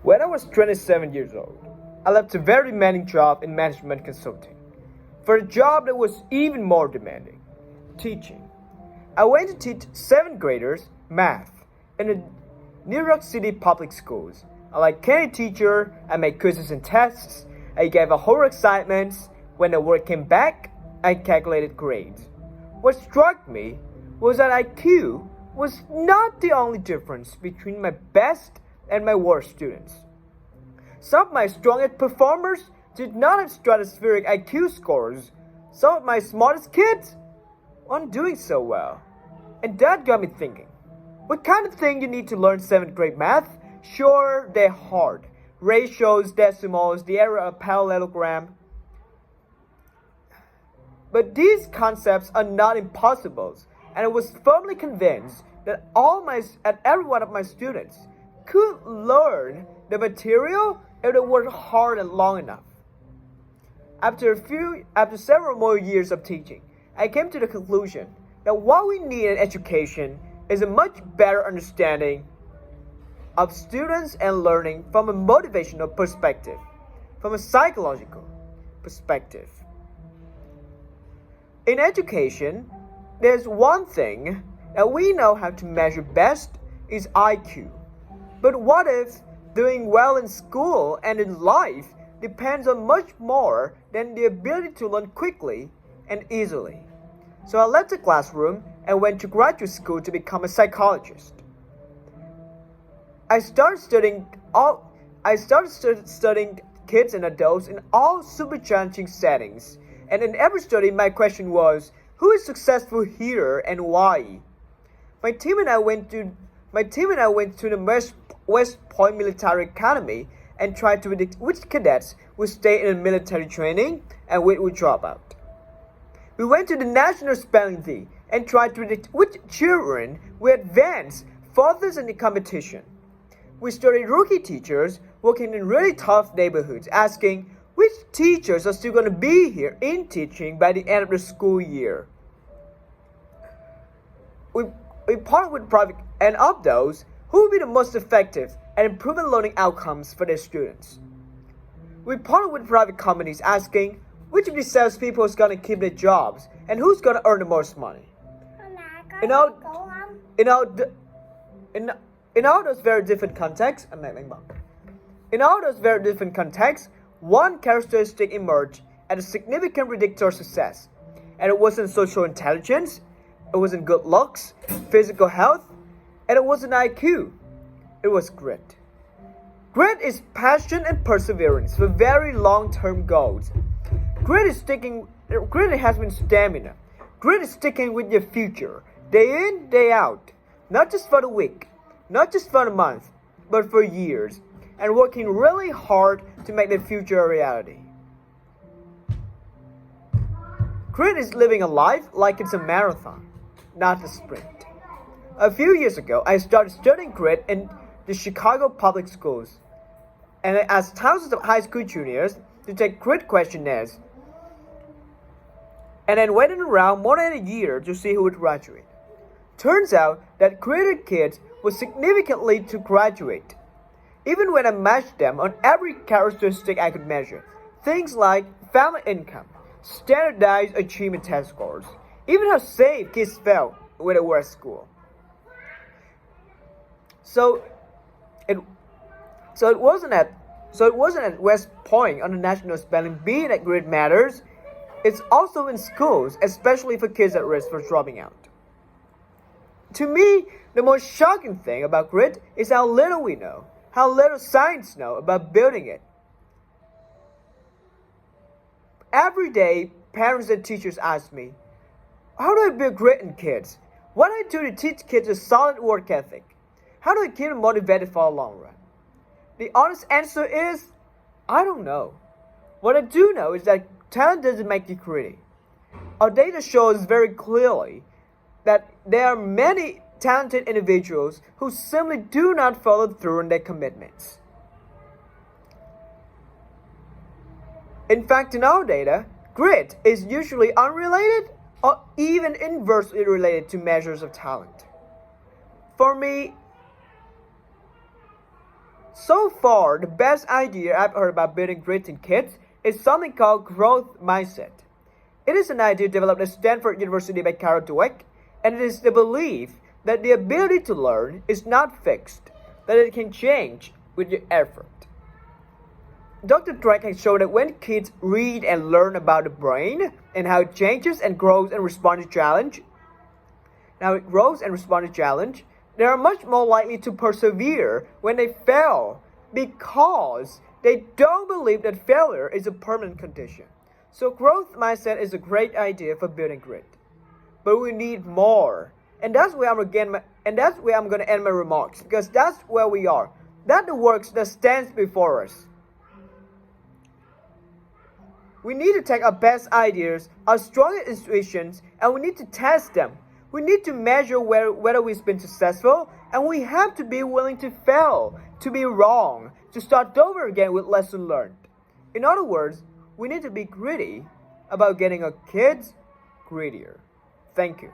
When I was 27 years old, I left a very demanding job in management consulting for a job that was even more demanding, teaching. I went to teach 7th graders math in the New York City public schools. I like any teacher, I made quizzes and tests, I gave a whole excitement. When the work came back, I calculated grades. What struck me was that IQ was not the only difference between my best and my worst students. Some of my strongest performers did not have stratospheric IQ scores. Some of my smartest kids weren't doing so well. And that got me thinking, what kind of thing you need to learn 7th grade math? Sure, they're hard. Ratios, decimals, the era of parallelogram. But these concepts are not impossible, and I was firmly convinced that every one of my students could learn the material if they worked hard and long enough. After several more years of teaching, I came to the conclusion that what we need in education is a much better understanding of students and learning from a motivational perspective, from a psychological perspective. In education, there's one thing that we know how to measure best is IQ. But what if doing well in school and in life depends on much more than the ability to learn quickly and easily? So I left the classroom and went to graduate school to become a psychologist. I started studying kids and adults in all super challenging settings. And in every study, my question was, who is successful here and why? My team and I went to the West Point Military Academy and tried to predict which cadets would stay in military training and which would drop out. We went to the National Spelling Bee and tried to predict which children would advance furthest in the competition. We studied rookie teachers working in really tough neighborhoods, asking which teachers are still going to be here in teaching by the end of the school year. We partnered with private, and of those, who would be the most effective at improving learning outcomes for their students. We partnered with private companies asking which of the salespeople is going to keep their jobs and who's going to earn the most money. In all those very different contexts, one characteristic emerged as a significant predictor of success, and it wasn't social intelligence, it wasn't good looks, physical health, and it wasn't IQ. It was grit. Grit is passion and perseverance for very long-term goals. Grit has been stamina. Grit is sticking with your future, day in, day out, not just for the week, not just for the month, but for years, and working really hard to make the future a reality. Grit is living a life like it's a marathon, not a sprint. A few years ago, I started studying grit in the Chicago public schools, and I asked thousands of high school juniors to take grit questionnaires, and then waited around more than a year to see who would graduate. Turns out that gritted kids were significantly to graduate, even when I matched them on every characteristic I could measure. Things like family income, standardized achievement test scores, even how safe kids felt when they were at school. So it wasn't at West Point on the National Spelling Bee that grit matters. It's also in schools, especially for kids at risk for dropping out. To me, the most shocking thing about grit is how little we know, how little science know about building it. Every day, parents and teachers ask me, how do I build grit in kids? What do I do to teach kids a solid work ethic? How do I keep them motivated for the long run? The honest answer is, I don't know. What I do know is that talent doesn't make you gritty. Our data shows very clearly that there are many talented individuals who simply do not follow through on their commitments. In fact, in our data, grit is usually unrelated or even inversely related to measures of talent. For me, So far, the best idea I've heard about building grit in kids is something called growth mindset. It is an idea developed at Stanford University by Carol Dweck, and it is the belief that the ability to learn is not fixed, that it can change with your effort. Dr. Dweck has shown that when kids read and learn about the brain and how it changes and grows and responds to challenge, they are much more likely to persevere when they fail because they don't believe that failure is a permanent condition. So growth mindset is a great idea for building grit. But we need more. And that's where I'm going to end my remarks, because that's where we are. That's the works that stands before us. We need to take our best ideas, our strongest intuitions, and we need to test them. We need to measure whether we've been successful, and we have to be willing to fail, to be wrong, to start over again with lessons learned. In other words, we need to be gritty about getting our kids grittier. Thank you.